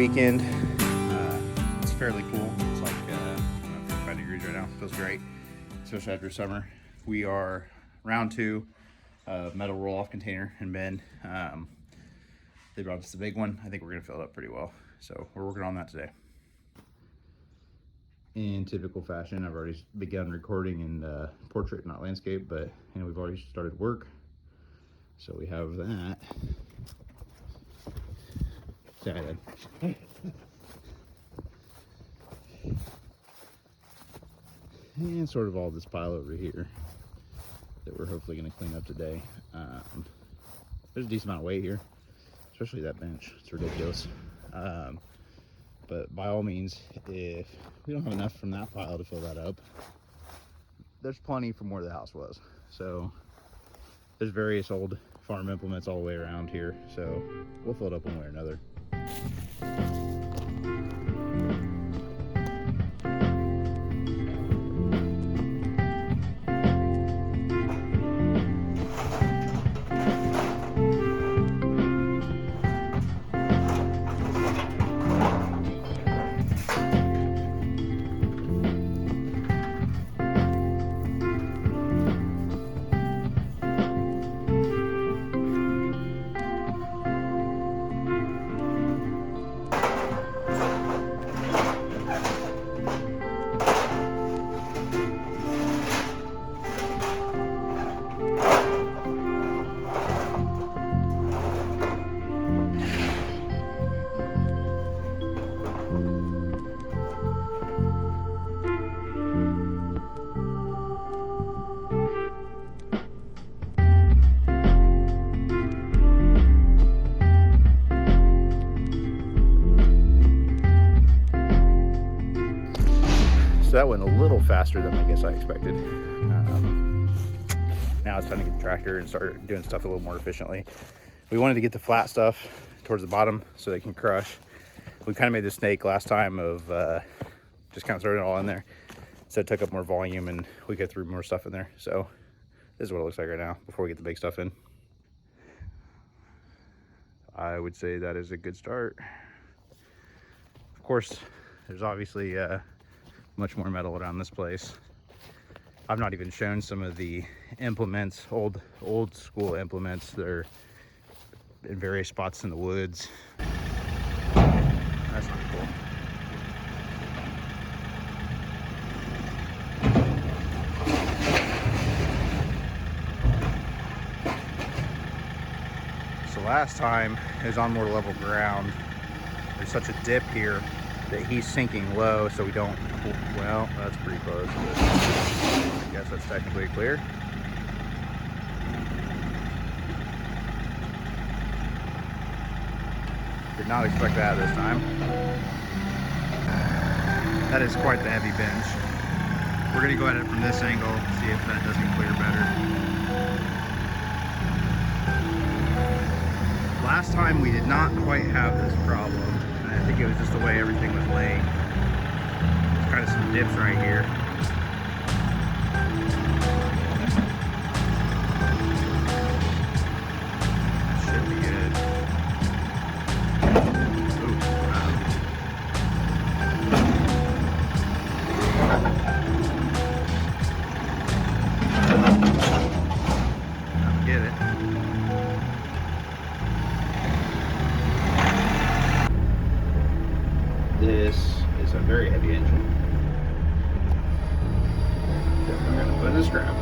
weekend. It's fairly cool. It's like 55 degrees right now. Feels great, especially after summer. We are round 2 of metal roll-off container in Bend. They brought us the big one. I think we're gonna fill it up pretty well. So we're working on that today. In typical fashion, I've already begun recording in portrait, not landscape, but we've already started work. So we have that. Say hi, Dad. And sort of all this pile over here that we're hopefully going to clean up today. There's a decent amount of weight here, especially that bench. It's ridiculous. But by all means, if we don't have enough from that pile to fill that up, there's plenty from where the house was. So there's various old farm implements all the way around here. So we'll fill it up one way or another. So that went a little faster than I guess I expected. Now it's time to get the tractor and start doing stuff a little more efficiently. We wanted to get the flat stuff towards the bottom so they can crush. We kind of made the snake last time of just kind of throwing it all in there. So it took up more volume and we could throw more stuff in there. So this is what it looks like right now before we get the big stuff in. I would say that is a good start. Of course, there's obviously much more metal around this place. I've not even shown some of the implements, old school implements that are in various spots in the woods. That's not cool. So last time it was on more level ground. There's such a dip here that he's sinking low, so we don't, well, that's pretty close, but I guess that's technically clear. Did not expect that this time. That is quite the heavy bench. We're gonna go at it from this angle, see if that doesn't clear better. Last time we did not quite have this problem. I think it was just the way everything was laying. There's kind of some dips right here. That should be good. Ooh, wow. I'll get it. This is a very heavy engine that we're going to put in this ground.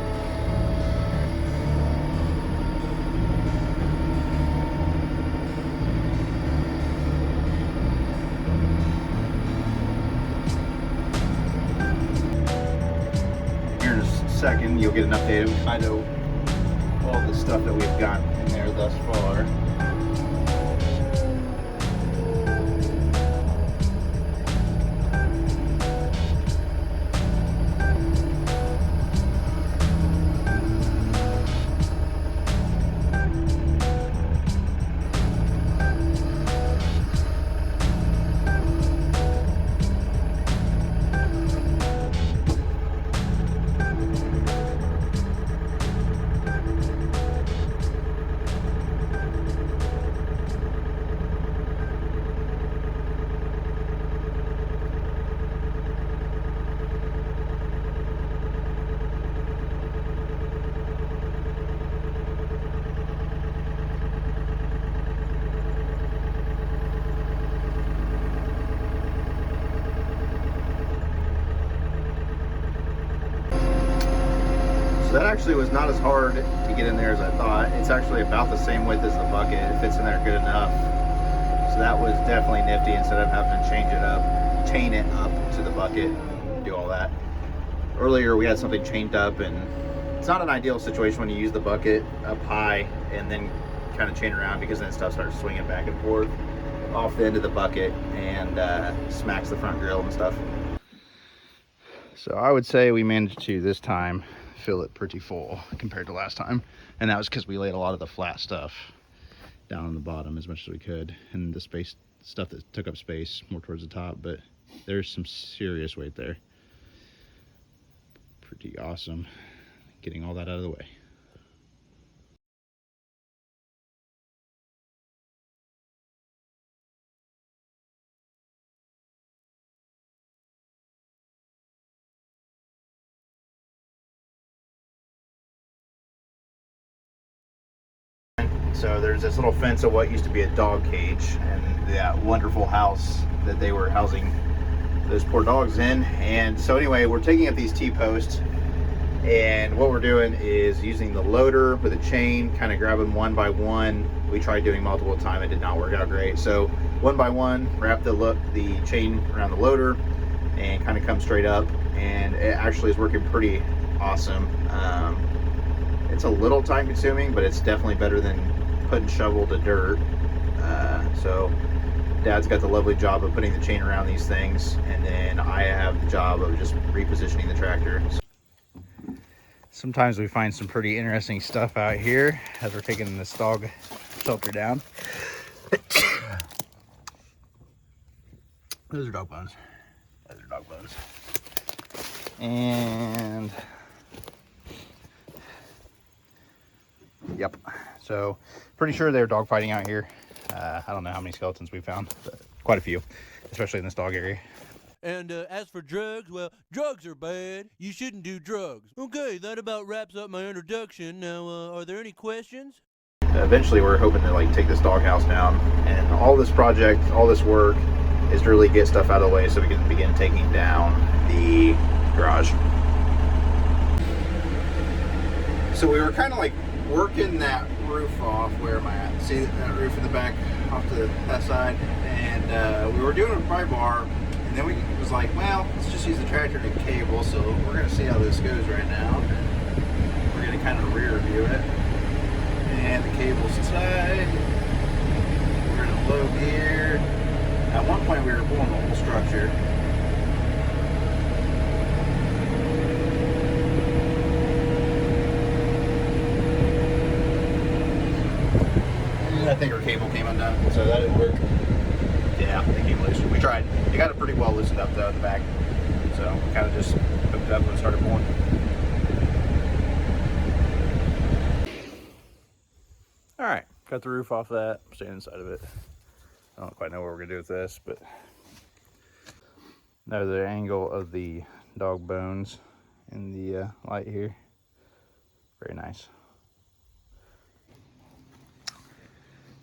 Here in a second, you'll get an update of kind of all the stuff that we've got in there thus far. So that actually was not as hard to get in there as I thought. It's actually about the same width as the bucket. It fits in there good enough. So that was definitely nifty instead of having to chain it up to the bucket, do all that. Earlier we had something chained up, and it's not an ideal situation when you use the bucket up high and then kind of chain around, because then stuff starts swinging back and forth off the end of the bucket and smacks the front grill and stuff. So I would say we managed to this time fill it pretty full compared to last time, and that was because we laid a lot of the flat stuff down on the bottom as much as we could, and the space stuff that took up space more towards the top, but there's some serious weight there. Pretty awesome getting all that out of the way. So there's this little fence of what used to be a dog cage, and that wonderful house that they were housing those poor dogs in. And so anyway, we're taking up these T-posts, and what we're doing is using the loader with a chain, kind of grabbing one by one. We tried doing multiple times, it did not work out great. So one by one, wrap the chain around the loader and kind of come straight up, and it actually is working pretty awesome. It's a little time consuming, but it's definitely better than putting shovel to dirt. So Dad's got the lovely job of putting the chain around these things, and then I have the job of just repositioning the tractor. Sometimes we find some pretty interesting stuff out here as we're taking this dog shelter down. Those are dog bones. Those are dog bones. And yep, so pretty sure they're dog fighting out here. I don't know how many skeletons we found, but quite a few, especially in this dog area. And as for drugs, well, drugs are bad. You shouldn't do drugs. Okay, that about wraps up my introduction. Now, are there any questions? Eventually, we're hoping to like take this doghouse down, and all this project, all this work, is to really get stuff out of the way so we can begin taking down the garage. So we were kind of like working that roof off. Where am I at? See that roof in the back off to that side, and we were doing a pry bar, and then we was like, well, let's just use the tractor to cable. So we're gonna see how this goes right now. We're gonna kind of rear view it, and the cable's tied. We're in a low gear. At one point we were pulling the whole structure. I think our cable came undone, so that didn't work. Yeah, it came loose. We tried. It got it pretty well loosened up though in the back. So we kind of just hooked it up and started pulling. All right, cut the roof off that. I'm staying inside of it. I don't quite know what we're gonna do with this, but another angle of the dog bones in the light here. Very nice.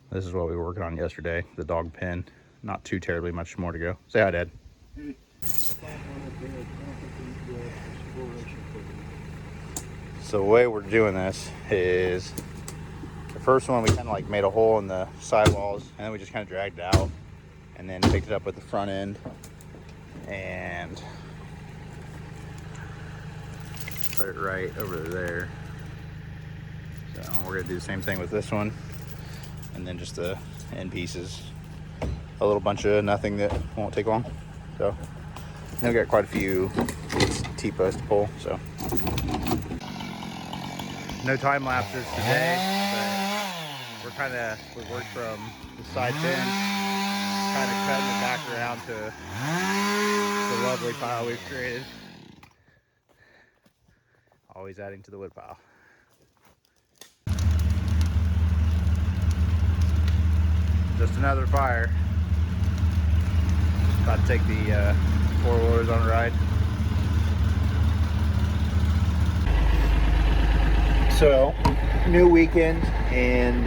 This is what we were working on yesterday, the dog pen. Not too terribly much more to go. Say hi, Dad. So the way we're doing this is, the first one we kind of like made a hole in the sidewalls, and then we just kind of dragged it out, and then picked it up with the front end, and put it right over there. So we're gonna do the same thing with this one. And then just the end pieces, a little bunch of nothing that won't take long. So now we got quite a few T-posts to pull. So no time lapses today, but we worked from the side pin, kind of cutting it back around to the lovely pile we've created. Always adding to the wood pile. Just another fire. About to take the four-wheelers on a ride. So, new weekend, and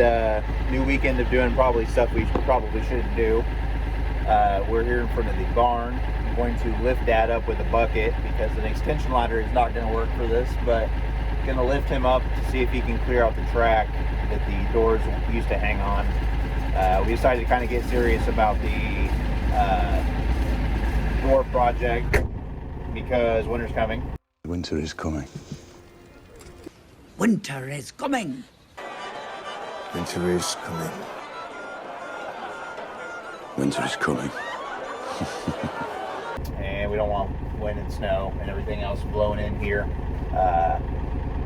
new weekend of doing probably stuff we probably shouldn't do. We're here in front of the barn. I'm going to lift Dad up with a bucket because an extension ladder is not going to work for this, but Gonna lift him up to see if he can clear out the track that the doors used to hang on. We decided to kind of get serious about the door project because winter's coming. Winter is coming. Winter is coming. Winter is coming. Winter is coming. And we don't want wind and snow and everything else blowing in here.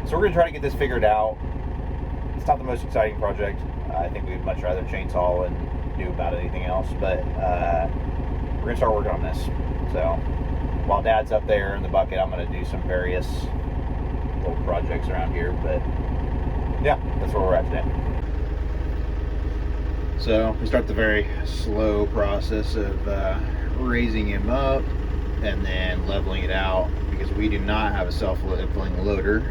So we're gonna try to get this figured out. It's not the most exciting project. I think we'd much rather chainsaw and do about anything else, but we're gonna start working on this. So while Dad's up there in the bucket, I'm gonna do some various little projects around here, but yeah, that's where we're at today. So we start the very slow process of raising him up and then leveling it out because we do not have a self-leveling loader.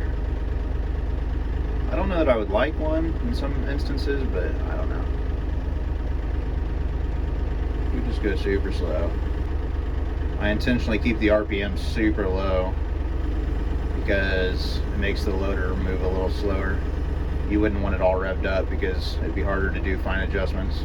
I don't know that I would like one in some instances, but I don't know. We just go super slow. I intentionally keep the RPM super low because it makes the loader move a little slower. You wouldn't want it all revved up because it'd be harder to do fine adjustments.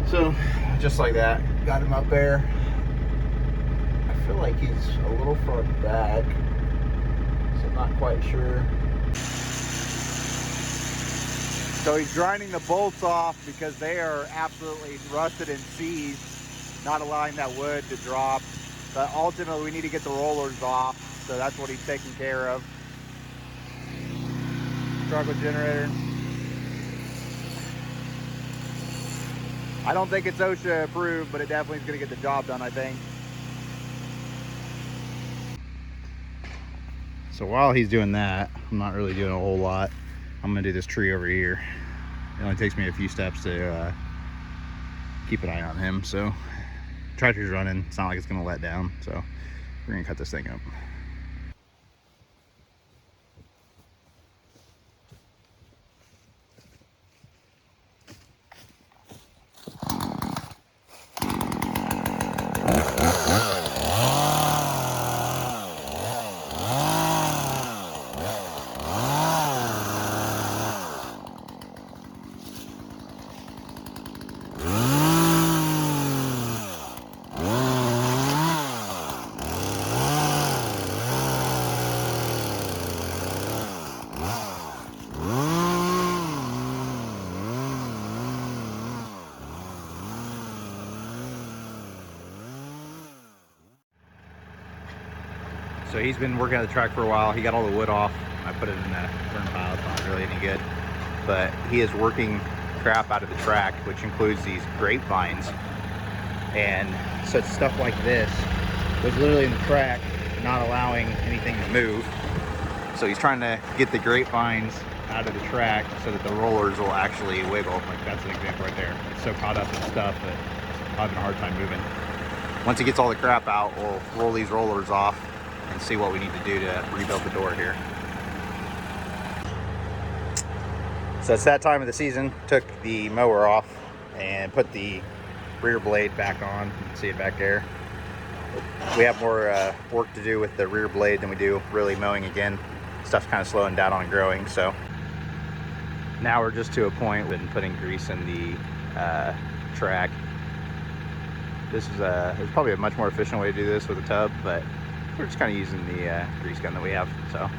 So, just like that, got him up there. I feel like he's a little far back, so I'm not quite sure. So he's grinding the bolts off because they are absolutely rusted and seized, not allowing that wood to drop. But ultimately we need to get the rollers off, so that's what he's taking care of. Struggle generator. I don't think it's OSHA approved, but it definitely is going to get the job done, I think. So while he's doing that, I'm not really doing a whole lot. I'm going to do this tree over here. It only takes me a few steps to keep an eye on him. So tractor's running. It's not like it's going to let down. So we're going to cut this thing up. So he's been working at the track for a while. He got all the wood off. I put it in the burn pile. It's not really any good. But he is working crap out of the track, which includes these grapevines. And so it's stuff like this was literally in the track, not allowing anything to move. So he's trying to get the grapevines out of the track so that the rollers will actually wiggle. Like that's an example right there. It's so caught up in stuff that it's having a hard time moving. Once he gets all the crap out, we'll roll these rollers off and see what we need to do to rebuild the door here. So it's that time of the season. Took the mower off and put the rear blade back on. You can see it back there. We have more work to do with the rear blade than we do really mowing again. Stuff's kind of slowing down on growing, so now we're just to a point with putting grease in the track. This is there's probably a much more efficient way to do this with a tub, but we're just kind of using the grease gun that we have. So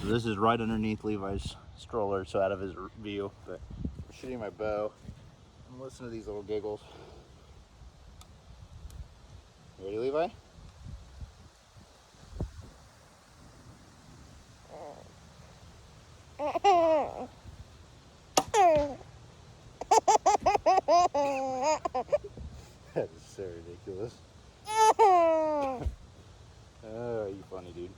this is right underneath Levi's stroller, so out of his view, but I'm shooting my bow and listen to these little giggles. You ready, Levi? That is so ridiculous. Oh, you funny dude.